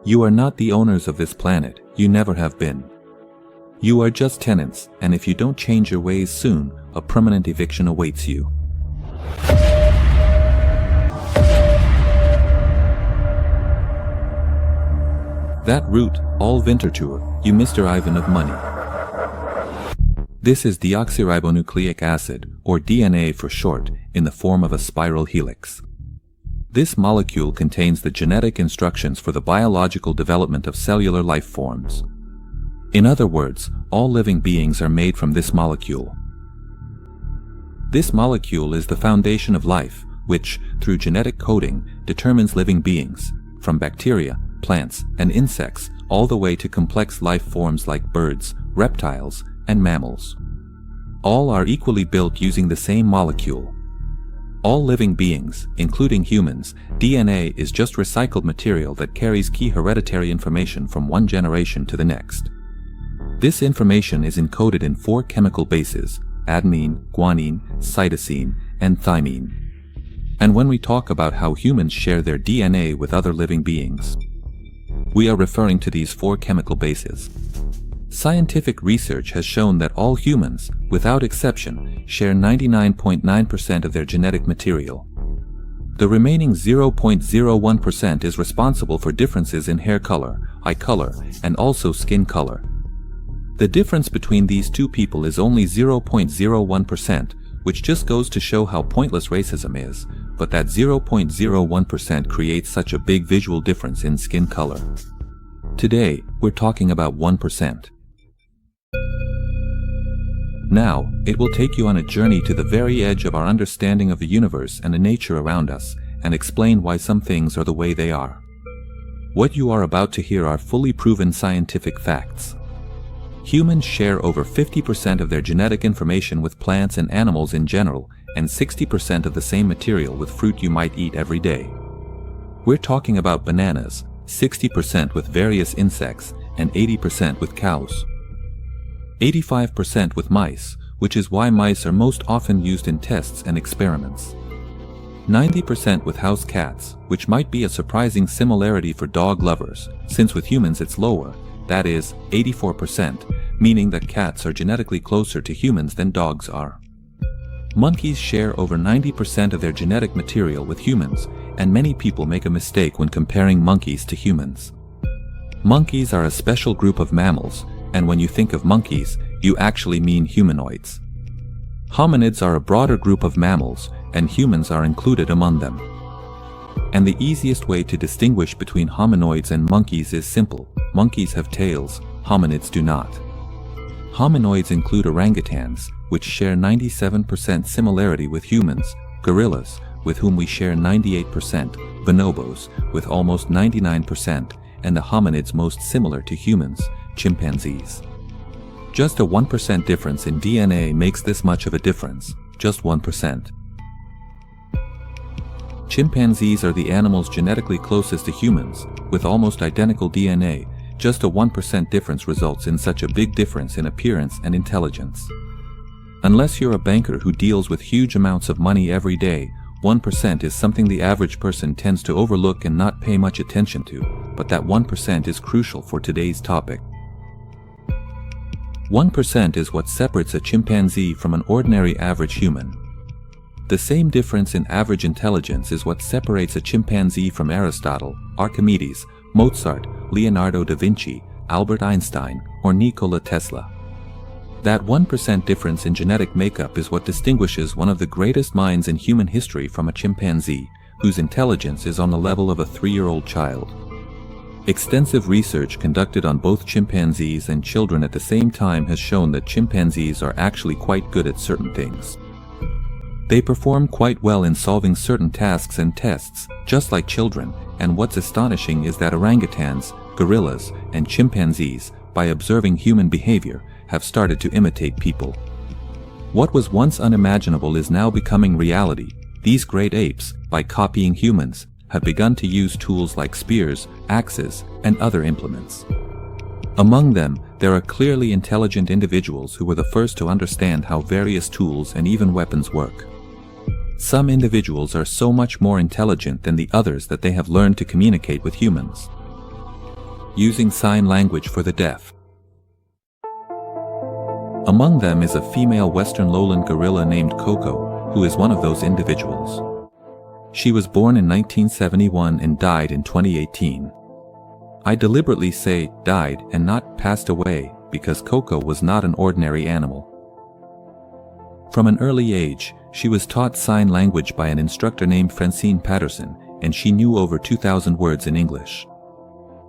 You are not the owners of this planet, you never have been. You are just tenants, and if you don't change your ways soon, a permanent eviction awaits you. That route, all winter tour, you Mr. Ivan of money. This is deoxyribonucleic acid, or DNA for short, in the form of a spiral helix. This molecule contains the genetic instructions for the biological development of cellular life forms. In other words, all living beings are made from this molecule. This molecule is the foundation of life, which, through genetic coding, determines living beings, from bacteria, plants, and insects, all the way to complex life forms like birds, reptiles, and mammals. All are equally built using the same molecule. All living beings, including humans, DNA is just recycled material that carries key hereditary information from one generation to the next. This information is encoded in 4 chemical bases: adenine, guanine, cytosine, and thymine. And when we talk about how humans share their DNA with other living beings, we are referring to these 4 chemical bases. Scientific research has shown that all humans, without exception, share 99.9% of their genetic material. The remaining 0.01% is responsible for differences in hair color, eye color, and also skin color. The difference between these two people is only 0.01%, which just goes to show how pointless racism is, but that 0.01% creates such a big visual difference in skin color. Today, we're talking about 1%. Now, it will take you on a journey to the very edge of our understanding of the universe and the nature around us, and explain why some things are the way they are. What you are about to hear are fully proven scientific facts. Humans share over 50% of their genetic information with plants and animals in general, and 60% of the same material with fruit you might eat every day. We're talking about bananas, 60% with various insects, and 80% with cows. 85% with mice, which is why mice are most often used in tests and experiments. 90% with house cats, which might be a surprising similarity for dog lovers, since with humans it's lower, that is, 84%, meaning that cats are genetically closer to humans than dogs are. Monkeys share over 90% of their genetic material with humans, and many people make a mistake when comparing monkeys to humans. Monkeys are a special group of mammals, and when you think of monkeys, you actually mean humanoids. Hominids are a broader group of mammals, and humans are included among them. And the easiest way to distinguish between hominoids and monkeys is simple. Monkeys have tails, hominids do not. Hominoids include orangutans, which share 97% similarity with humans, gorillas, with whom we share 98%, bonobos, with almost 99%, and the hominids most similar to humans, chimpanzees. Just a 1% difference in DNA makes this much of a difference, just 1%. Chimpanzees are the animals genetically closest to humans, with almost identical DNA. Just a 1% difference results in such a big difference in appearance and intelligence. Unless you're a banker who deals with huge amounts of money every day, 1% is something the average person tends to overlook and not pay much attention to, but that 1% is crucial for today's topic. 1% is what separates a chimpanzee from an ordinary average human. The same difference in average intelligence is what separates a chimpanzee from Aristotle, Archimedes, Mozart, Leonardo da Vinci, Albert Einstein, or Nikola Tesla. That 1% difference in genetic makeup is what distinguishes one of the greatest minds in human history from a chimpanzee, whose intelligence is on the level of a 3-year-old child. Extensive research conducted on both chimpanzees and children at the same time has shown that chimpanzees are actually quite good at certain things. They perform quite well in solving certain tasks and tests, just like children, and what's astonishing is that orangutans, gorillas, and chimpanzees, by observing human behavior, have started to imitate people. What was once unimaginable is now becoming reality. These great apes, by copying humans, have begun to use tools like spears, axes, and other implements. Among them, there are clearly intelligent individuals who were the first to understand how various tools and even weapons work. Some individuals are so much more intelligent than the others that they have learned to communicate with humans. using sign language for the deaf. Among them is a female western lowland gorilla named Coco, who is one of those individuals. She was born in 1971 and died in 2018. I deliberately say died and not passed away because Coco was not an ordinary animal. From an early age, she was taught sign language by an instructor named Francine Patterson, and she knew over 2,000 words in English.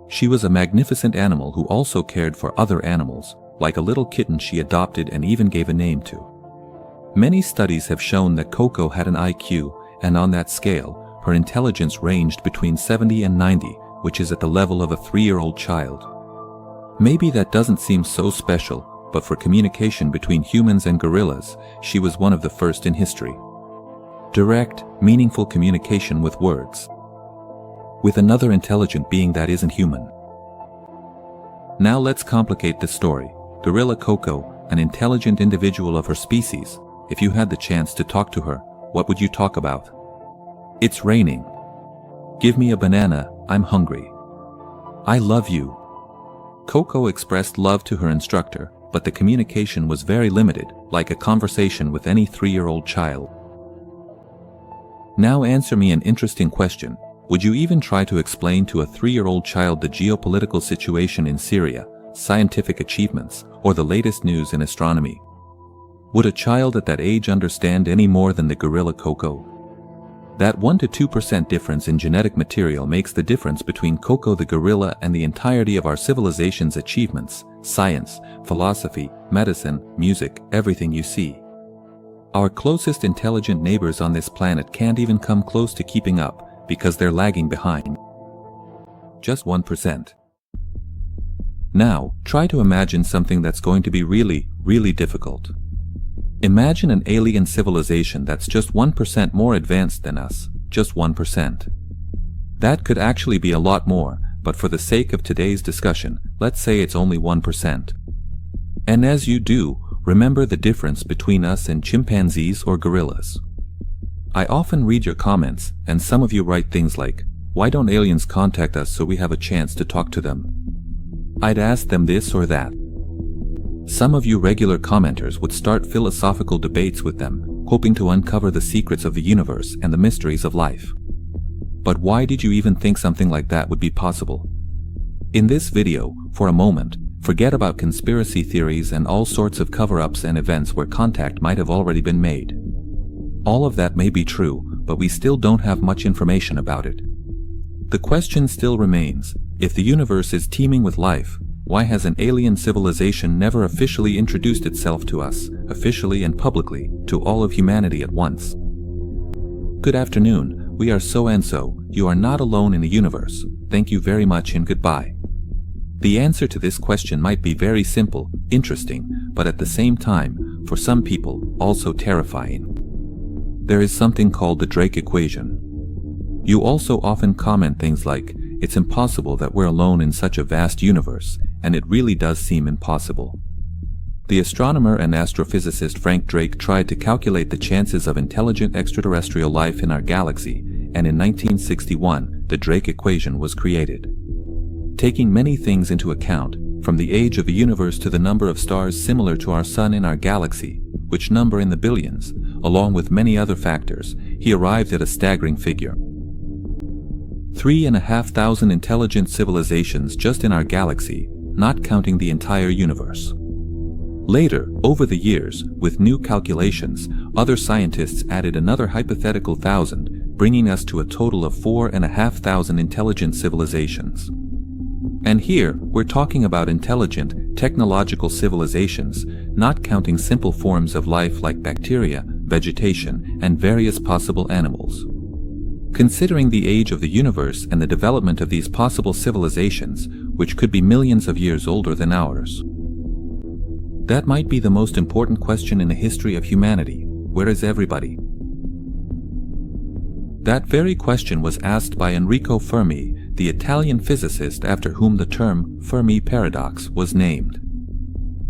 She was a magnificent animal who also cared for other animals, like a little kitten she adopted and even gave a name to. Many studies have shown that Coco had an IQ, and on that scale, her intelligence ranged between 70 and 90, which is at the level of a 3-year-old child. Maybe that doesn't seem so special, but for communication between humans and gorillas, she was one of the first in history. Direct, meaningful communication with words. With another intelligent being that isn't human. Now let's complicate the story. Gorilla Coco, an intelligent individual of her species. If you had the chance to talk to her, what would you talk about? It's raining. Give me a banana, I'm hungry. I love you. Coco expressed love to her instructor, but the communication was very limited, like a conversation with any 3-year-old child. Now answer me an interesting question. Would you even try to explain to a 3-year-old child the geopolitical situation in Syria, scientific achievements, or the latest news in astronomy? Would a child at that age understand any more than the gorilla Coco? That 1 to 2% difference in genetic material makes the difference between Coco the gorilla and the entirety of our civilization's achievements, science, philosophy, medicine, music, everything you see. Our closest intelligent neighbors on this planet can't even come close to keeping up because they're lagging behind. Just 1%. Now, try to imagine something that's going to be really, really difficult. Imagine an alien civilization that's just 1% more advanced than us, just 1%. That could actually be a lot more, but for the sake of today's discussion, let's say it's only 1%. And as you do, remember the difference between us and chimpanzees or gorillas. I often read your comments, and some of you write things like, "Why don't aliens contact us so we have a chance to talk to them?" I'd ask them this or that. Some of you regular commenters would start philosophical debates with them, hoping to uncover the secrets of the universe and the mysteries of life. But why did you even think something like that would be possible? In this video, for a moment, forget about conspiracy theories and all sorts of cover-ups and events where contact might have already been made. All of that may be true, but we still don't have much information about it. The question still remains, if the universe is teeming with life, why has an alien civilization never officially introduced itself to us, officially and publicly, to all of humanity at once? Good afternoon, we are so-and-so, you are not alone in the universe, thank you very much and goodbye. The answer to this question might be very simple, interesting, but at the same time, for some people, also terrifying. There is something called the Drake equation. You also often comment things like, it's impossible that we're alone in such a vast universe, and it really does seem impossible. The astronomer and astrophysicist Frank Drake tried to calculate the chances of intelligent extraterrestrial life in our galaxy, and in 1961, the Drake equation was created. Taking many things into account, from the age of the universe to the number of stars similar to our sun in our galaxy, which number in the billions, along with many other factors, he arrived at a staggering figure. 3,500 intelligent civilizations just in our galaxy, not counting the entire universe. Later, over the years, with new calculations, other scientists added another hypothetical 1,000, bringing us to a total of 4,500 intelligent civilizations. And here, we're talking about intelligent, technological civilizations, not counting simple forms of life like bacteria, vegetation, and various possible animals. Considering the age of the universe and the development of these possible civilizations, which could be millions of years older than ours. That might be the most important question in the history of humanity. Where is everybody? That very question was asked by Enrico Fermi, the Italian physicist after whom the term Fermi paradox was named.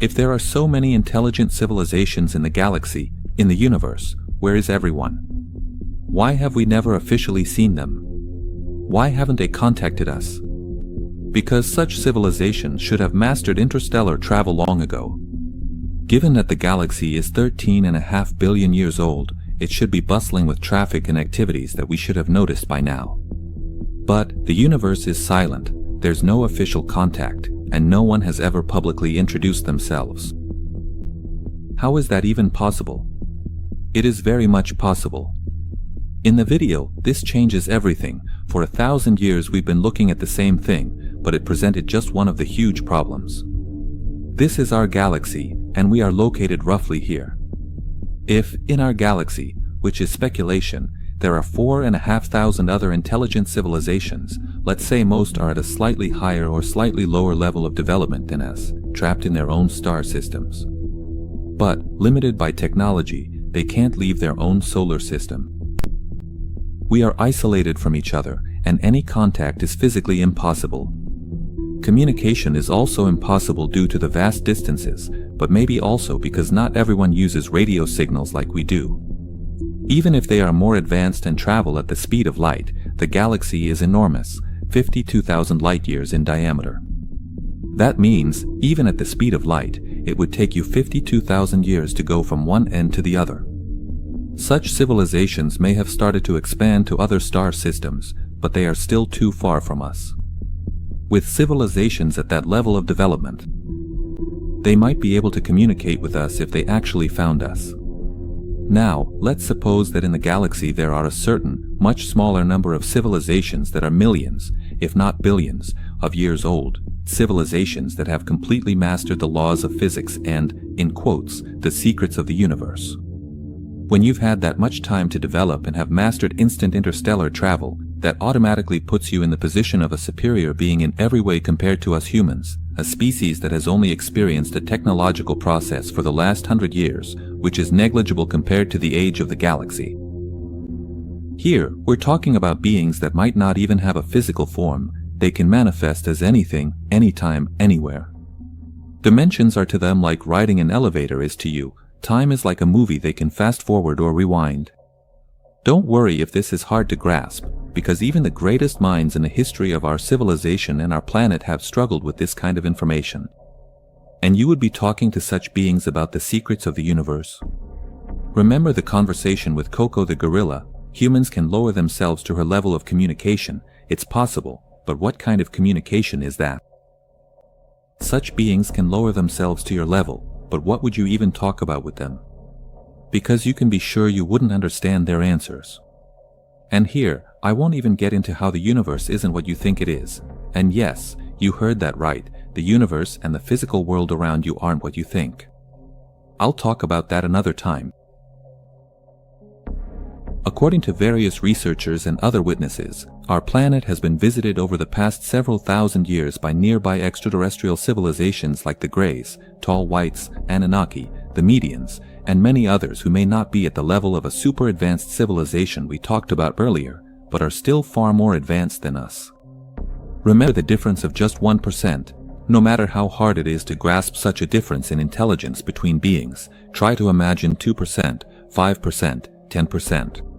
If there are so many intelligent civilizations in the galaxy, in the universe, where is everyone? Why have we never officially seen them? Why haven't they contacted us? because such civilizations should have mastered interstellar travel long ago. Given that the galaxy is 13.5 billion years old, it should be bustling with traffic and activities that we should have noticed by now. But the universe is silent, there's no official contact, and no one has ever publicly introduced themselves. How is that even possible? It is very much possible. In the video, this changes everything. For 1,000 years we've been looking at the same thing, but it presented just one of the huge problems. This is our galaxy, and we are located roughly here. If, in our galaxy, which is speculation, there are 4,500 other intelligent civilizations, let's say most are at a slightly higher or slightly lower level of development than us, trapped in their own star systems. But, limited by technology, they can't leave their own solar system. We are isolated from each other, and any contact is physically impossible. Communication is also impossible due to the vast distances, but maybe also because not everyone uses radio signals like we do. Even if they are more advanced and travel at the speed of light, the galaxy is enormous, 52,000 light-years in diameter. That means, even at the speed of light, it would take you 52,000 years to go from one end to the other. Such civilizations may have started to expand to other star systems, but they are still too far from us. With civilizations at that level of development, they might be able to communicate with us if they actually found us. Now, let's suppose that in the galaxy there are a certain, much smaller number of civilizations that are millions, if not billions, of years old, civilizations that have completely mastered the laws of physics and, in quotes, the secrets of the universe. When you've had that much time to develop and have mastered instant interstellar travel, that automatically puts you in the position of a superior being in every way compared to us humans, a species that has only experienced a technological process for the last 100 years, which is negligible compared to the age of the galaxy. Here, we're talking about beings that might not even have a physical form. They can manifest as anything, anytime, anywhere. Dimensions are to them like riding an elevator is to you. Time is like a movie they can fast forward or rewind. Don't worry if this is hard to grasp, because even the greatest minds in the history of our civilization and our planet have struggled with this kind of information. And you would be talking to such beings about the secrets of the universe. Remember the conversation with Coco the gorilla. Humans can lower themselves to her level of communication. It's possible, but what kind of communication is that? Such beings can lower themselves to your level, but what would you even talk about with them? Because you can be sure you wouldn't understand their answers. And here, I won't even get into how the universe isn't what you think it is. And yes, you heard that right, the universe and the physical world around you aren't what you think. I'll talk about that another time. According to various researchers and other witnesses, our planet has been visited over the past several thousand years by nearby extraterrestrial civilizations like the Greys, Tall Whites, Anunnaki, the Medians, and many others who may not be at the level of a super advanced civilization we talked about earlier, but are still far more advanced than us. Remember the difference of just 1%. No matter how hard it is to grasp such a difference in intelligence between beings, try to imagine 2%, 5%, 10%.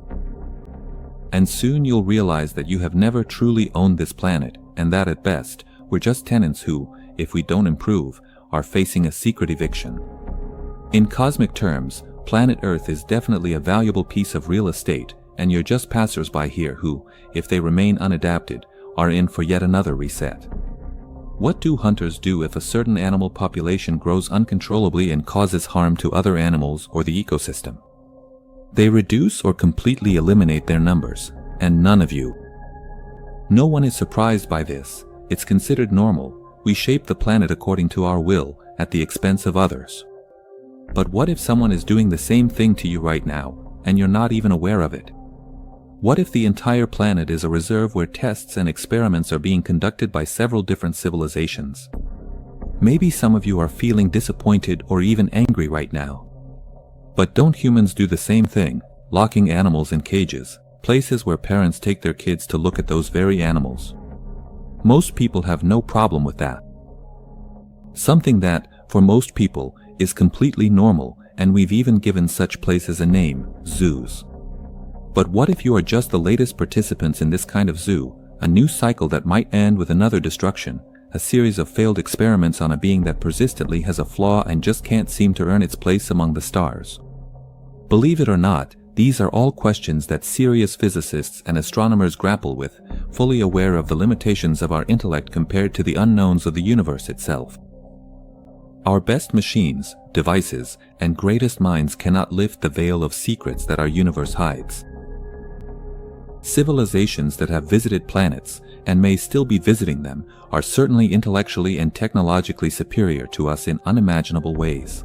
And soon you'll realize that you have never truly owned this planet, and that at best, we're just tenants who, if we don't improve, are facing a secret eviction. In cosmic terms, planet Earth is definitely a valuable piece of real estate, and you're just passers-by here who, if they remain unadapted, are in for yet another reset. What do hunters do if a certain animal population grows uncontrollably and causes harm to other animals or the ecosystem? They reduce or completely eliminate their numbers, and none of you. No one is surprised by this. It's considered normal. We shape the planet according to our will, at the expense of others. But what if someone is doing the same thing to you right now, and you're not even aware of it? What if the entire planet is a reserve where tests and experiments are being conducted by several different civilizations? Maybe some of you are feeling disappointed or even angry right now. But don't humans do the same thing, locking animals in cages, places where parents take their kids to look at those very animals? Most people have no problem with that. Something that, for most people, is completely normal, and we've even given such places a name, zoos. But what if you are just the latest participants in this kind of zoo, a new cycle that might end with another destruction, a series of failed experiments on a being that persistently has a flaw and just can't seem to earn its place among the stars. Believe it or not, these are all questions that serious physicists and astronomers grapple with, fully aware of the limitations of our intellect compared to the unknowns of the universe itself. Our best machines, devices, and greatest minds cannot lift the veil of secrets that our universe hides. Civilizations that have visited planets, and may still be visiting them, are certainly intellectually and technologically superior to us in unimaginable ways.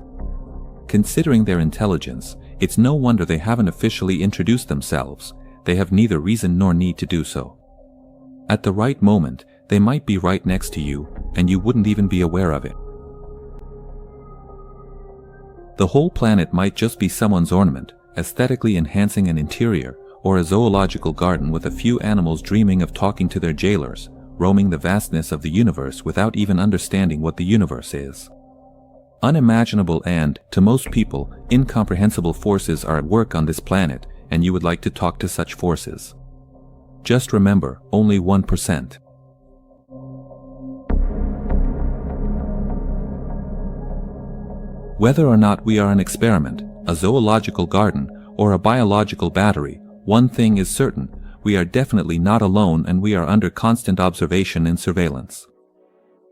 Considering their intelligence, it's no wonder they haven't officially introduced themselves. They have neither reason nor need to do so. At the right moment, they might be right next to you, and you wouldn't even be aware of it. The whole planet might just be someone's ornament, aesthetically enhancing an interior, or a zoological garden with a few animals dreaming of talking to their jailers, roaming the vastness of the universe without even understanding what the universe is. Unimaginable and, to most people, incomprehensible forces are at work on this planet, and you would like to talk to such forces. Just remember, only 1%. Whether or not we are an experiment, a zoological garden, or a biological battery, one thing is certain: we are definitely not alone, and we are under constant observation and surveillance.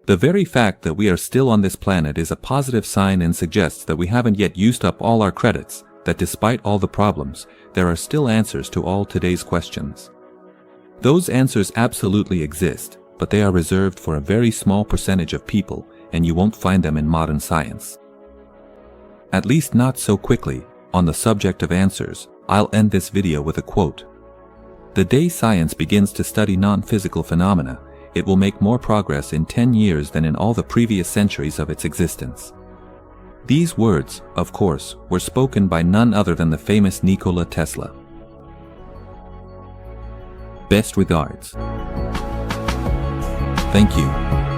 The very fact that we are still on this planet is a positive sign and suggests that we haven't yet used up all our credits, that despite all the problems, there are still answers to all today's questions. Those answers absolutely exist, but they are reserved for a very small percentage of people, and you won't find them in modern science. At least not so quickly. On the subject of answers, I'll end this video with a quote. "The day science begins to study non-physical phenomena, it will make more progress in 10 years than in all the previous centuries of its existence." These words, of course, were spoken by none other than the famous Nikola Tesla. Best regards. Thank you.